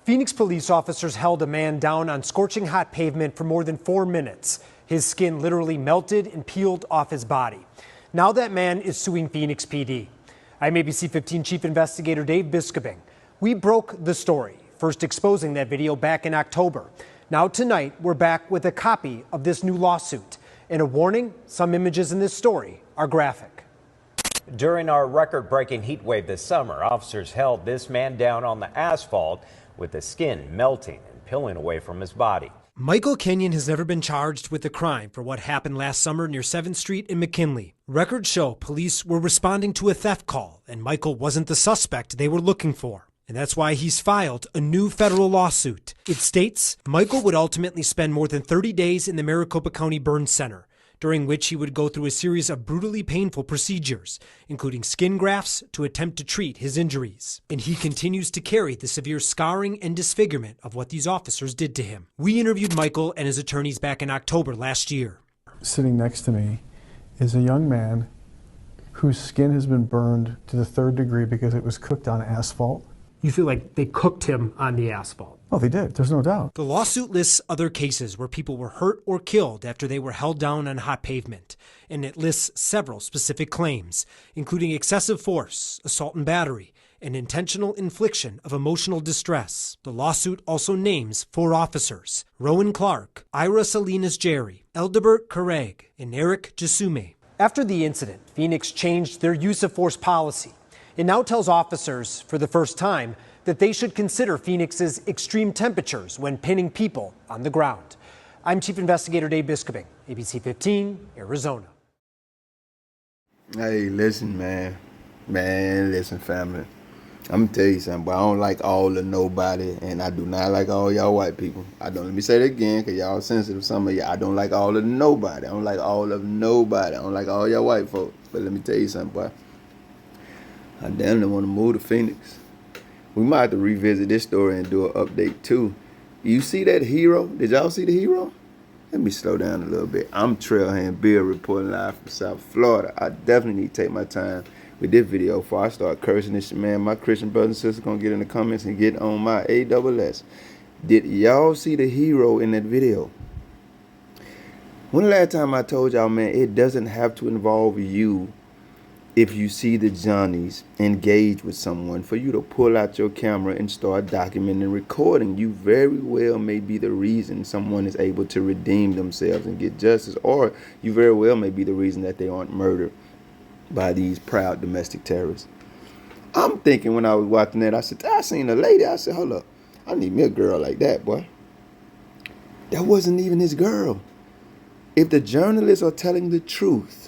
Phoenix police officers held a man down on scorching hot pavement for more than 4 minutes. His skin literally melted and peeled off his body. Now that man is suing Phoenix PD. I'm ABC 15 Chief Investigator Dave Biskobing. We broke the story, first exposing that video back in October. Now tonight, we're back with a copy of this new lawsuit. And a warning, some images in this story are graphic. During our record-breaking heat wave this summer, officers held this man down on the asphalt with the skin melting and peeling away from his body. Michael Kenyon has never been charged with a crime for what happened last summer near 7th Street in McKinley. Records show police were responding to a theft call, and Michael wasn't the suspect they were looking for. And that's why he's filed a new federal lawsuit. It states Michael would ultimately spend more than 30 days in the Maricopa County Burn Center, during which he would go through a series of brutally painful procedures, including skin grafts to attempt to treat his injuries. And he continues to carry the severe scarring and disfigurement of what these officers did to him. We interviewed Michael and his attorneys back in October last year. Sitting next to me is a young man whose skin has been burned to the 3rd degree because it was cooked on asphalt. You feel like they cooked him on the asphalt? Oh, they did. There's no doubt. The lawsuit lists other cases where people were hurt or killed after they were held down on hot pavement, and it lists several specific claims, including excessive force, assault and battery, and intentional infliction of emotional distress. The lawsuit also names 4 officers: Rowan Clark, Ira Salinas Jerry, Eldebert Carreg, and Eric Jasume. After the incident, Phoenix changed their use of force policy. It now tells officers, for the first time, that they should consider Phoenix's extreme temperatures when pinning people on the ground. I'm Chief Investigator Dave Biskobing, ABC 15, Arizona. Hey, listen, man. Listen, family. I'm gonna tell you something, but I don't like all of nobody, and I do not like all y'all white people. Let me say that again, because y'all sensitive, some of y'all. I don't like all of nobody. I don't like all of nobody. I don't like all y'all white folks. But let me tell you something, boy. I damn near want to move to Phoenix. We might have to revisit this story and do an update too. You see that hero? Did y'all see the hero? Let me slow down a little bit. I'm Trailhand Bill reporting live from South Florida. I definitely need to take my time with this video before I start cursing this shit, man. My Christian brothers and sisters gonna get in the comments and get on my ASS. Did y'all see the hero in that video? When the last time I told y'all, man, it doesn't have to involve you. If you see the Johnnies engage with someone, for you to pull out your camera and start documenting and recording, you very well may be the reason someone is able to redeem themselves and get justice, or you very well may be the reason that they aren't murdered by these proud domestic terrorists. I'm thinking when I was watching that, I said, I seen a lady. I said, hold up, I need me a girl like that, boy. That wasn't even his girl. If the journalists are telling the truth,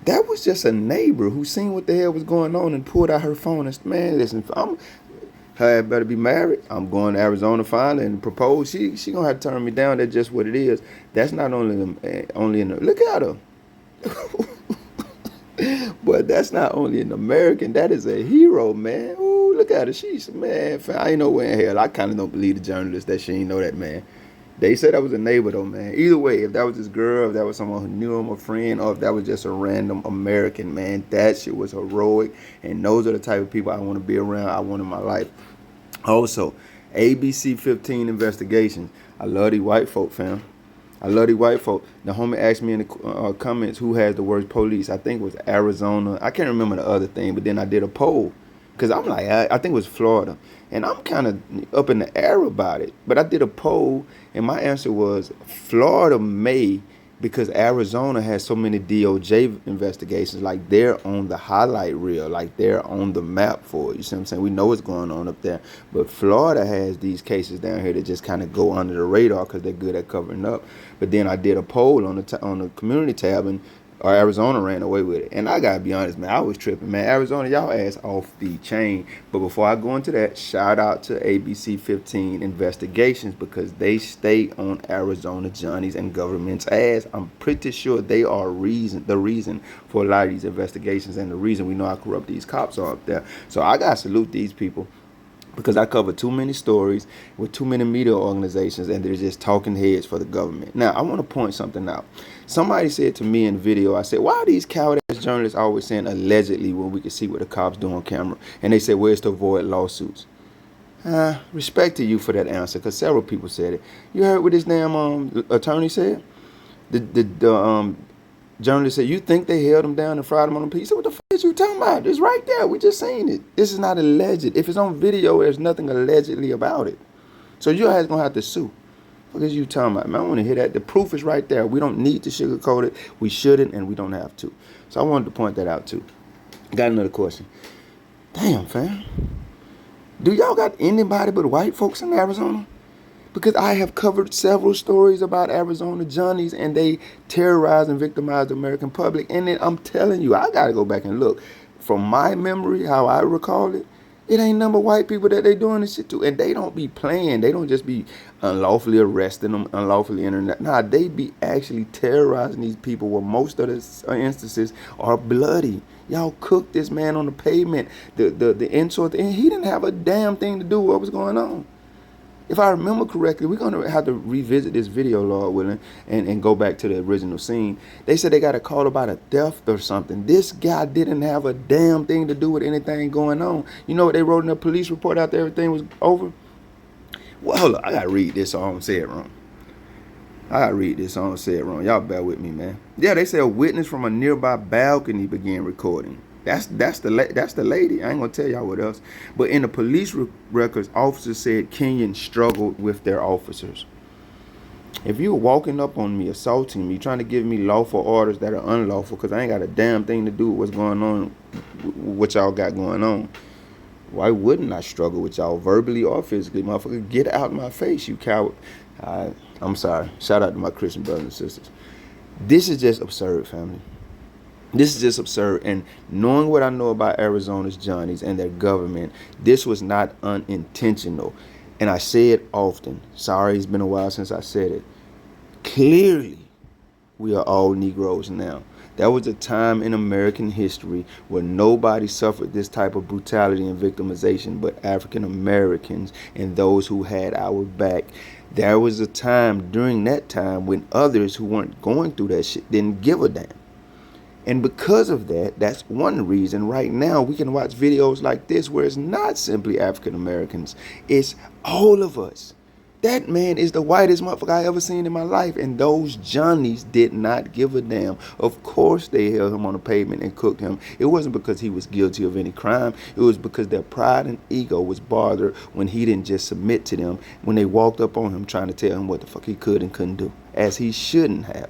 that was just a neighbor who seen what the hell was going on and pulled out her phone and, man, listen, her better be married. I'm going to Arizona finally and propose. She gonna have to turn me down. That's just what it is. That's not only in the, look at her. But that's not only an American. That is a hero, man. Ooh, look at her. She's, man, I ain't nowhere in hell. I kind of don't believe the journalist that she ain't know that, man. They said that was a neighbor, though, man. Either way, if that was his girl, if that was someone who knew him, a friend, or if that was just a random American, man, that shit was heroic. And those are the type of people I want to be around, I want in my life. Also, ABC 15 investigations. I love these white folk, fam. I love these white folk. The homie asked me in the comments who has the worst police. I think it was Arizona. I can't remember the other thing, but then I did a poll. Because I'm like, I think it was Florida. And I'm kind of up in the air about it. But I did a poll, and my answer was Florida may, because Arizona has so many DOJ investigations. Like, they're on the highlight reel. Like, they're on the map for it. You see what I'm saying? We know what's going on up there. But Florida has these cases down here that just kind of go under the radar because they're good at covering up. But then I did a poll on the community tab, and Arizona ran away with it. And I gotta be honest, man, I was tripping, man. Arizona, y'all ass off the chain. But before I go into that, shout out to ABC 15 investigations, because they stay on Arizona Johnny's and government's ass. I'm pretty sure they are the reason for a lot of these investigations and the reason we know how corrupt these cops are up there. So I gotta salute these people, because I cover too many stories with too many media organizations, and they're just talking heads for the government. Now, I want to point something out. Somebody said to me in video, I said, why are these coward-ass journalists always saying allegedly when we can see what the cops do on camera? And they said, well, it's to avoid lawsuits. Respect to you for that answer, because several people said it. You heard what this damn attorney said? The journalist said, you think they held him down and fried him on the piece? He said, what the fuck is you talking about? It's right there. We just seen it. This is not alleged. If it's on video, there's nothing allegedly about it. So your ass gonna have to sue. What is you talking about, man? I want to hear that. The proof is right there. We don't need to sugarcoat it. We shouldn't, and we don't have to. So I wanted to point that out too. Got another question. Damn, fam. Do y'all got anybody but white folks in Arizona? Because I have covered several stories about Arizona Johnnies, and they terrorize and victimize the American public. And then I'm telling you, I got to go back and look. From my memory, how I recall it, it ain't number white people that they doing this shit to. And they don't be playing. They don't just be unlawfully arresting them, unlawfully internet. Nah, they be actually terrorizing these people, where most of the instances are bloody. Y'all cooked this man on the pavement. The insult, and he didn't have a damn thing to do with what was going on. If I remember correctly, we're going to have to revisit this video, Lord willing, and go back to the original scene. They said they got a call about a theft or something. This guy didn't have a damn thing to do with anything going on. You know what they wrote in the police report after everything was over? Well, hold up. I got to read this so I don't say it wrong. Y'all bear with me, man. Yeah, they say a witness from a nearby balcony began recording. That's the lady. I ain't gonna tell y'all what else. But in the police records, officers said Kenyon struggled with their officers. If you're walking up on me, assaulting me, trying to give me lawful orders that are unlawful, because I ain't got a damn thing to do with what's going on, what y'all got going on, why wouldn't I struggle with y'all verbally or physically? Motherfucker, get out my face, you coward. I'm sorry. Shout out to my Christian brothers and sisters. This is just absurd, family. This is just absurd. And knowing what I know about Arizona's Johnnies and their government, this was not unintentional. And I say it often. Sorry, it's been a while since I said it. Clearly, we are all Negroes now. There was a time in American history where nobody suffered this type of brutality and victimization but African Americans and those who had our back. There was a time during that time when others who weren't going through that shit didn't give a damn. And because of that, that's one reason right now we can watch videos like this where it's not simply African Americans. It's all of us. That man is the whitest motherfucker I ever seen in my life. And those Johnnies did not give a damn. Of course they held him on the pavement and cooked him. It wasn't because he was guilty of any crime. It was because their pride and ego was bothered when he didn't just submit to them, when they walked up on him trying to tell him what the fuck he could and couldn't do, as he shouldn't have.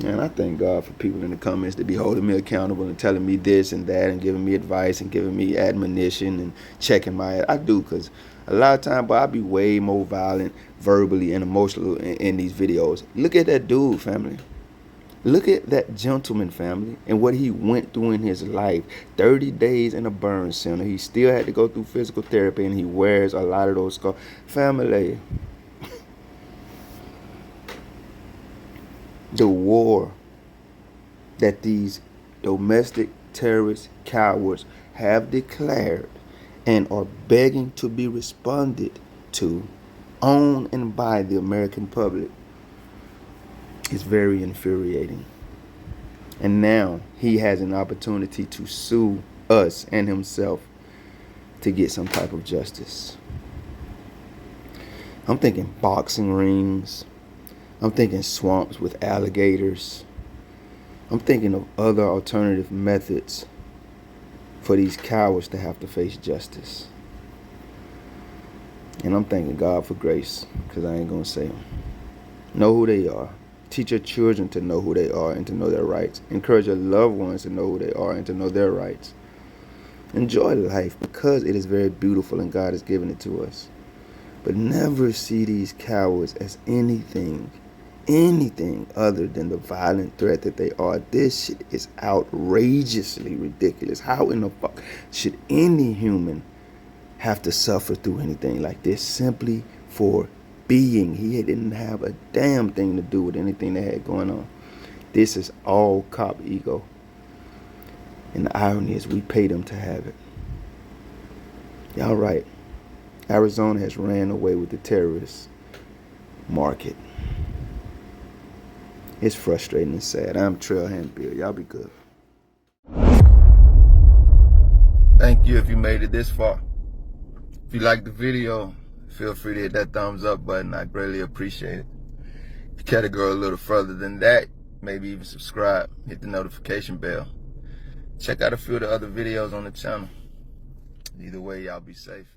And I thank God for people in the comments to be holding me accountable and telling me this and that and giving me advice and giving me admonition and checking my... I do, because a lot of times, but I be way more violent verbally and emotional in these videos. Look at that dude, family. Look at that gentleman, family, and what he went through in his life. 30 days in a burn center. He still had to go through physical therapy, and he wears a lot of those scars. Family. The war that these domestic terrorist cowards have declared and are begging to be responded to on and by the American public is very infuriating. And now he has an opportunity to sue us and himself to get some type of justice. I'm thinking boxing rings. I'm thinking swamps with alligators. I'm thinking of other alternative methods for these cowards to have to face justice. And I'm thanking God for grace, because I ain't going to say them. Know who they are. Teach your children to know who they are and to know their rights. Encourage your loved ones to know who they are and to know their rights. Enjoy life, because it is very beautiful and God has given it to us. But never see these cowards as anything other than the violent threat that they are. This shit is outrageously ridiculous. How in the fuck should any human have to suffer through anything like this simply for being? He didn't have a damn thing to do with anything they had going on. This is all cop ego. And the irony is we pay them to have it. Y'all right. Arizona has ran away with the terrorist market. It's frustrating and sad. I'm Trailhand Bill. Y'all be good. Thank you if you made it this far. If you like the video, feel free to hit that thumbs up button. I greatly appreciate it. If you care to go a little further than that, maybe even subscribe, hit the notification bell. Check out a few of the other videos on the channel. Either way, y'all be safe.